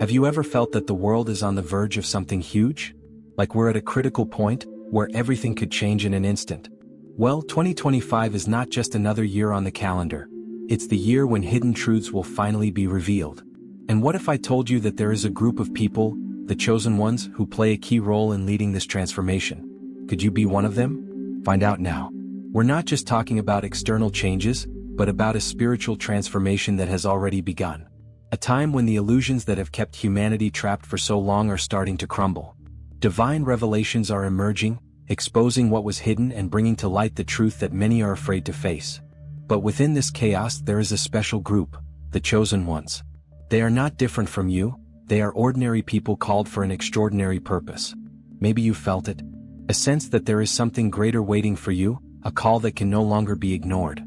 Have you ever felt that the world is on the verge of something huge? Like we're at a critical point, where everything could change in an instant? Well, 2025 is not just another year on the calendar. It's the year when hidden truths will finally be revealed. And what if I told you that there is a group of people, the chosen ones, who play a key role in leading this transformation? Could you be one of them? Find out now. We're not just talking about external changes, but about a spiritual transformation that has already begun. A time when the illusions that have kept humanity trapped for so long are starting to crumble. Divine revelations are emerging, exposing what was hidden and bringing to light the truth that many are afraid to face. But within this chaos there is a special group, the chosen ones. They are not different from you, they are ordinary people called for an extraordinary purpose. Maybe you felt it. A sense that there is something greater waiting for you, a call that can no longer be ignored.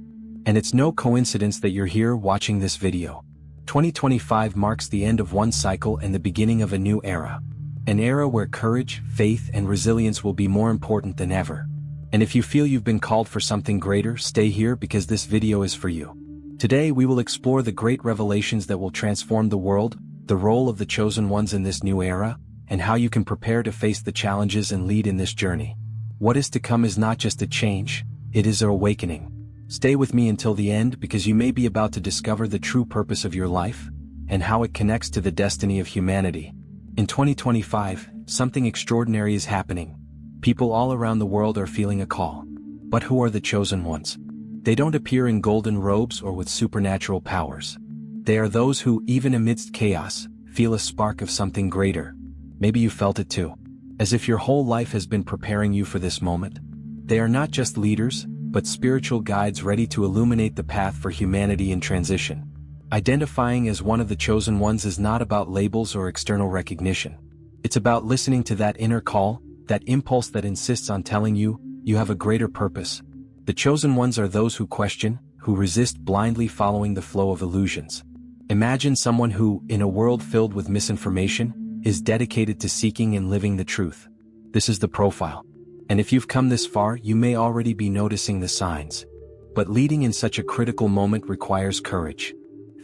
And it's no coincidence that you're here watching this video. 2025 marks the end of one cycle and the beginning of a new era. An era where courage, faith, and resilience will be more important than ever. And if you feel you've been called for something greater, stay here because this video is for you. Today we will explore the great revelations that will transform the world, the role of the chosen ones in this new era, and how you can prepare to face the challenges and lead in this journey. What is to come is not just a change, it is an awakening. Stay with me until the end because you may be about to discover the true purpose of your life, and how it connects to the destiny of humanity. In 2025, something extraordinary is happening. People all around the world are feeling a call. But who are the chosen ones? They don't appear in golden robes or with supernatural powers. They are those who, even amidst chaos, feel a spark of something greater. Maybe you felt it too. As if your whole life has been preparing you for this moment. They are not just leaders, but spiritual guides ready to illuminate the path for humanity in transition. Identifying as one of the chosen ones is not about labels or external recognition. It's about listening to that inner call, that impulse that insists on telling you, you have a greater purpose. The chosen ones are those who question, who resist blindly following the flow of illusions. Imagine someone who, in a world filled with misinformation, is dedicated to seeking and living the truth. This is the profile. And if you've come this far, you may already be noticing the signs. But leading in such a critical moment requires courage.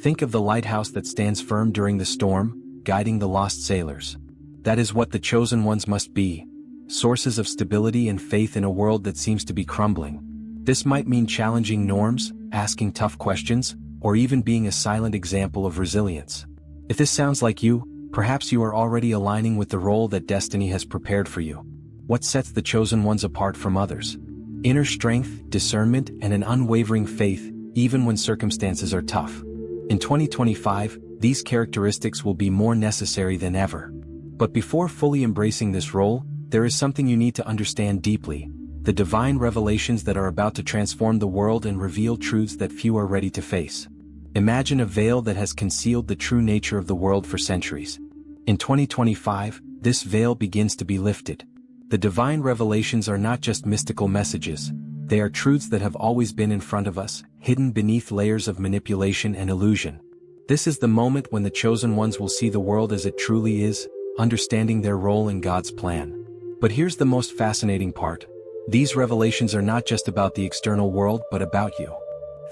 Think of the lighthouse that stands firm during the storm, guiding the lost sailors. That is what the chosen ones must be. Sources of stability and faith in a world that seems to be crumbling. This might mean challenging norms, asking tough questions, or even being a silent example of resilience. If this sounds like you, perhaps you are already aligning with the role that destiny has prepared for you. What sets the chosen ones apart from others? Inner strength, discernment, and an unwavering faith, even when circumstances are tough. In 2025, these characteristics will be more necessary than ever. But before fully embracing this role, there is something you need to understand deeply: the divine revelations that are about to transform the world and reveal truths that few are ready to face. Imagine a veil that has concealed the true nature of the world for centuries. In 2025, this veil begins to be lifted. The divine revelations are not just mystical messages. They are truths that have always been in front of us, hidden beneath layers of manipulation and illusion. This is the moment when the chosen ones will see the world as it truly is, understanding their role in God's plan. But here's the most fascinating part. These revelations are not just about the external world but about you.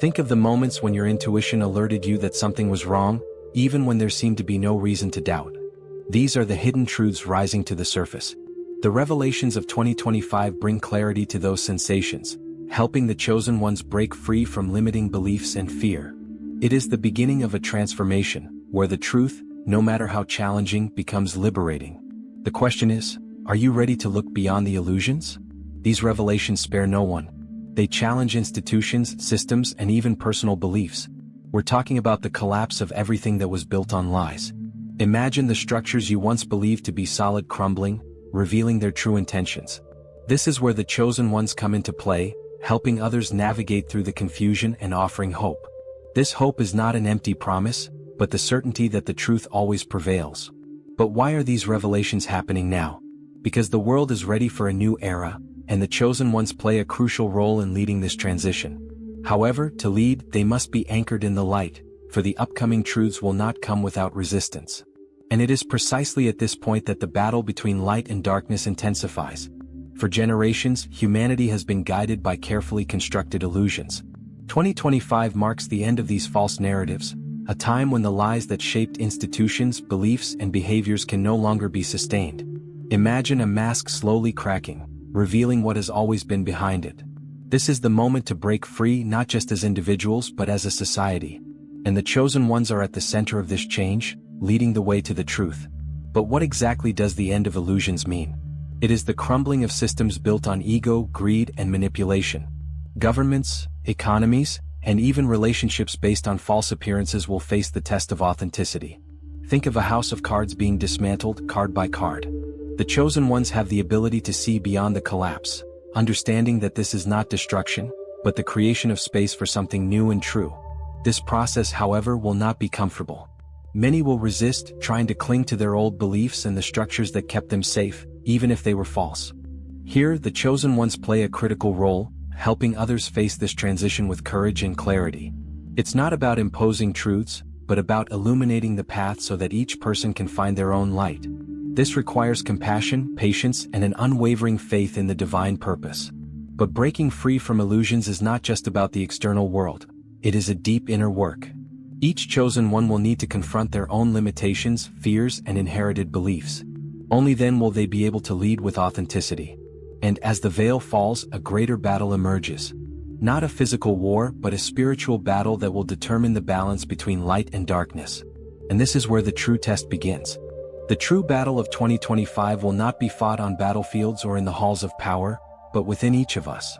Think of the moments when your intuition alerted you that something was wrong, even when there seemed to be no reason to doubt. These are the hidden truths rising to the surface. The revelations of 2025 bring clarity to those sensations, helping the chosen ones break free from limiting beliefs and fear. It is the beginning of a transformation, where the truth, no matter how challenging, becomes liberating. The question is, are you ready to look beyond the illusions? These revelations spare no one. They challenge institutions, systems, and even personal beliefs. We're talking about the collapse of everything that was built on lies. Imagine the structures you once believed to be solid crumbling, revealing their true intentions. This is where the chosen ones come into play, helping others navigate through the confusion and offering hope. This hope is not an empty promise, but the certainty that the truth always prevails. But why are these revelations happening now? Because the world is ready for a new era, and the chosen ones play a crucial role in leading this transition. However, to lead, they must be anchored in the light, for the upcoming truths will not come without resistance. And it is precisely at this point that the battle between light and darkness intensifies. For generations, humanity has been guided by carefully constructed illusions. 2025 marks the end of these false narratives, a time when the lies that shaped institutions, beliefs, and behaviors can no longer be sustained. Imagine a mask slowly cracking, revealing what has always been behind it. This is the moment to break free, not just as individuals but as a society. And the chosen ones are at the center of this change, leading the way to the truth. But what exactly does the end of illusions mean? It is the crumbling of systems built on ego, greed, and manipulation. Governments, economies, and even relationships based on false appearances will face the test of authenticity. Think of a house of cards being dismantled card by card. The chosen ones have the ability to see beyond the collapse, understanding that this is not destruction, but the creation of space for something new and true. This process, however, will not be comfortable. Many will resist, trying to cling to their old beliefs and the structures that kept them safe, even if they were false. Here, the chosen ones play a critical role, helping others face this transition with courage and clarity. It's not about imposing truths, but about illuminating the path so that each person can find their own light. This requires compassion, patience, and an unwavering faith in the divine purpose. But breaking free from illusions is not just about the external world. It is a deep inner work. Each chosen one will need to confront their own limitations, fears, and inherited beliefs. Only then will they be able to lead with authenticity. And as the veil falls, a greater battle emerges. Not a physical war, but a spiritual battle that will determine the balance between light and darkness. And this is where the true test begins. The true battle of 2025 will not be fought on battlefields or in the halls of power, but within each of us.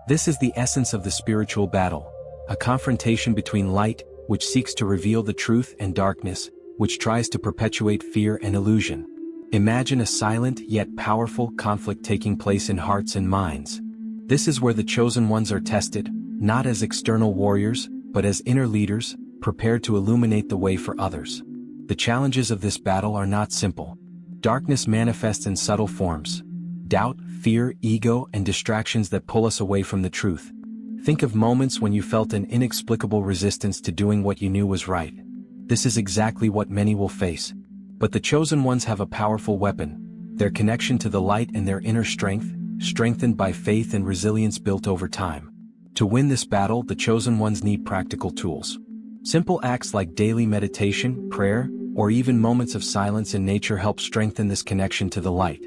This is the essence of the spiritual battle, a confrontation between light, which seeks to reveal the truth, and darkness, which tries to perpetuate fear and illusion. Imagine a silent yet powerful conflict taking place in hearts and minds. This is where the chosen ones are tested, not as external warriors, but as inner leaders, prepared to illuminate the way for others. The challenges of this battle are not simple. Darkness manifests in subtle forms: doubt, fear, ego, and distractions that pull us away from the truth. Think of moments when you felt an inexplicable resistance to doing what you knew was right. This is exactly what many will face. But the chosen ones have a powerful weapon: their connection to the light and their inner strength, strengthened by faith and resilience built over time. To win this battle, the chosen ones need practical tools. Simple acts like daily meditation, prayer, or even moments of silence in nature help strengthen this connection to the light.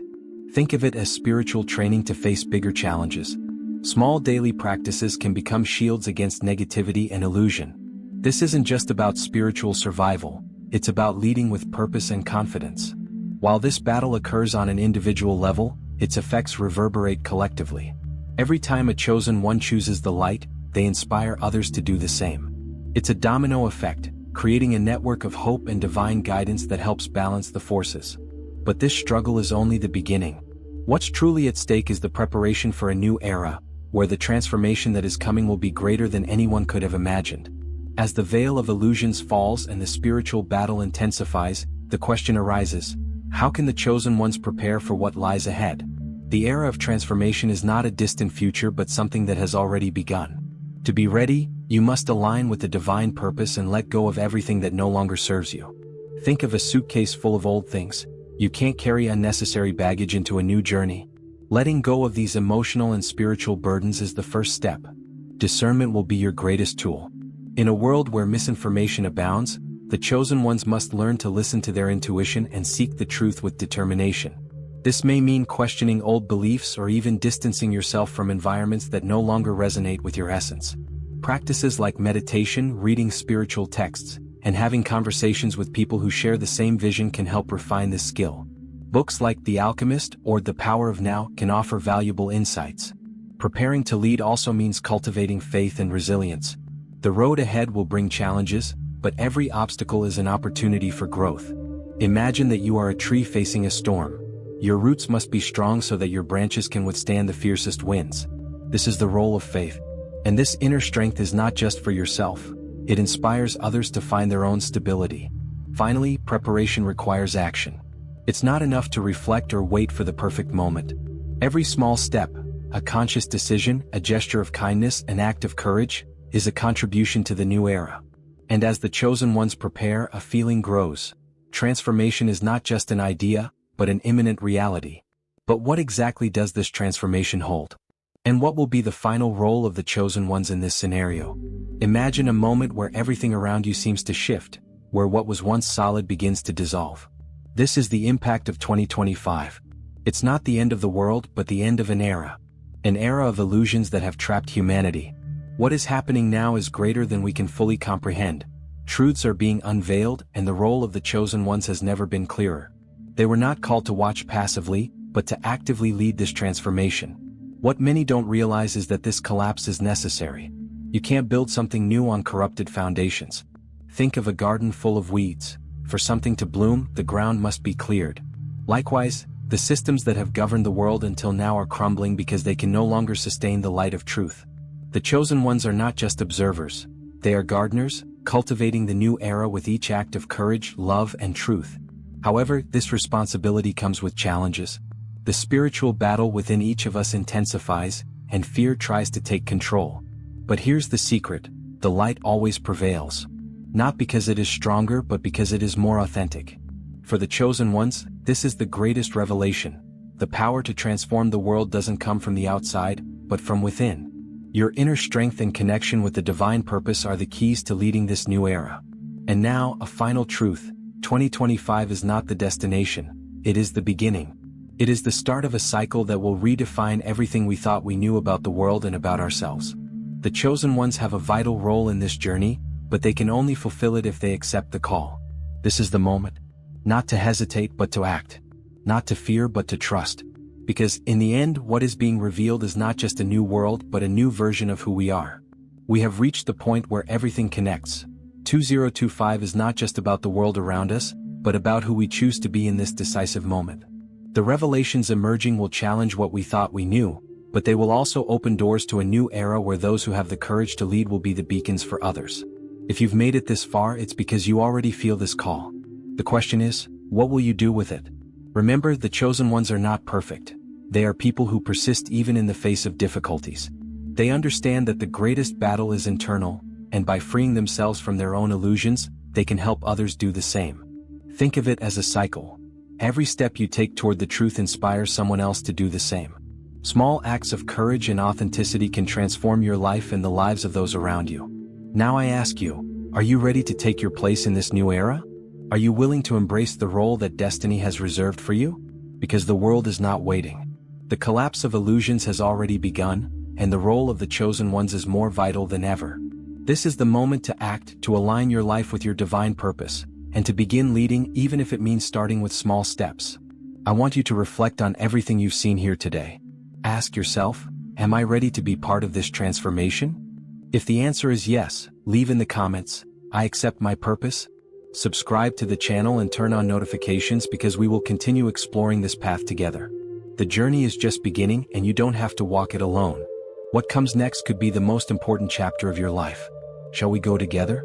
Think of it as spiritual training to face bigger challenges. Small daily practices can become shields against negativity and illusion. This isn't just about spiritual survival, it's about leading with purpose and confidence. While this battle occurs on an individual level, its effects reverberate collectively. Every time a chosen one chooses the light, they inspire others to do the same. It's a domino effect, creating a network of hope and divine guidance that helps balance the forces. But this struggle is only the beginning. What's truly at stake is the preparation for a new era, where the transformation that is coming will be greater than anyone could have imagined. As the veil of illusions falls and the spiritual battle intensifies, the question arises: how can the chosen ones prepare for what lies ahead? The era of transformation is not a distant future but something that has already begun. To be ready, you must align with the divine purpose and let go of everything that no longer serves you. Think of a suitcase full of old things. You can't carry unnecessary baggage into a new journey. Letting go of these emotional and spiritual burdens is the first step. Discernment will be your greatest tool. In a world where misinformation abounds, the chosen ones must learn to listen to their intuition and seek the truth with determination. This may mean questioning old beliefs or even distancing yourself from environments that no longer resonate with your essence. Practices like meditation, reading spiritual texts, and having conversations with people who share the same vision can help refine this skill. Books like The Alchemist or The Power of Now can offer valuable insights. Preparing to lead also means cultivating faith and resilience. The road ahead will bring challenges, but every obstacle is an opportunity for growth. Imagine that you are a tree facing a storm. Your roots must be strong so that your branches can withstand the fiercest winds. This is the role of faith. And this inner strength is not just for yourself. It inspires others to find their own stability. Finally, preparation requires action. It's not enough to reflect or wait for the perfect moment. Every small step, a conscious decision, a gesture of kindness, an act of courage, is a contribution to the new era. And as the chosen ones prepare, a feeling grows. Transformation is not just an idea, but an imminent reality. But what exactly does this transformation hold? And what will be the final role of the chosen ones in this scenario? Imagine a moment where everything around you seems to shift, where what was once solid begins to dissolve. This is the impact of 2025. It's not the end of the world, but the end of an era. An era of illusions that have trapped humanity. What is happening now is greater than we can fully comprehend. Truths are being unveiled, and the role of the chosen ones has never been clearer. They were not called to watch passively, but to actively lead this transformation. What many don't realize is that this collapse is necessary. You can't build something new on corrupted foundations. Think of a garden full of weeds. For something to bloom, the ground must be cleared. Likewise, the systems that have governed the world until now are crumbling because they can no longer sustain the light of truth. The chosen ones are not just observers. They are gardeners, cultivating the new era with each act of courage, love, and truth. However, this responsibility comes with challenges. The spiritual battle within each of us intensifies, and fear tries to take control. But here's the secret: the light always prevails. Not because it is stronger, but because it is more authentic. For the chosen ones, this is the greatest revelation. The power to transform the world doesn't come from the outside, but from within. Your inner strength and connection with the divine purpose are the keys to leading this new era. And now, a final truth: 2025 is not the destination, it is the beginning. It is the start of a cycle that will redefine everything we thought we knew about the world and about ourselves. The chosen ones have a vital role in this journey, but they can only fulfill it if they accept the call. This is the moment. Not to hesitate but to act. Not to fear but to trust. Because in the end, what is being revealed is not just a new world but a new version of who we are. We have reached the point where everything connects. 2025 is not just about the world around us, but about who we choose to be in this decisive moment. The revelations emerging will challenge what we thought we knew, but they will also open doors to a new era where those who have the courage to lead will be the beacons for others. If you've made it this far, it's because you already feel this call. The question is, what will you do with it? Remember, the chosen ones are not perfect. They are people who persist even in the face of difficulties. They understand that the greatest battle is internal, and by freeing themselves from their own illusions, they can help others do the same. Think of it as a cycle. Every step you take toward the truth inspires someone else to do the same. Small acts of courage and authenticity can transform your life and the lives of those around you. Now I ask you, are you ready to take your place in this new era? Are you willing to embrace the role that destiny has reserved for you? Because the world is not waiting. The collapse of illusions has already begun, and the role of the chosen ones is more vital than ever. This is the moment to act, to align your life with your divine purpose, and to begin leading, even if it means starting with small steps. I want you to reflect on everything you've seen here today. Ask yourself, am I ready to be part of this transformation? If the answer is yes, leave in the comments, I accept my purpose. Subscribe to the channel and turn on notifications because we will continue exploring this path together. The journey is just beginning and you don't have to walk it alone. What comes next could be the most important chapter of your life. Shall we go together?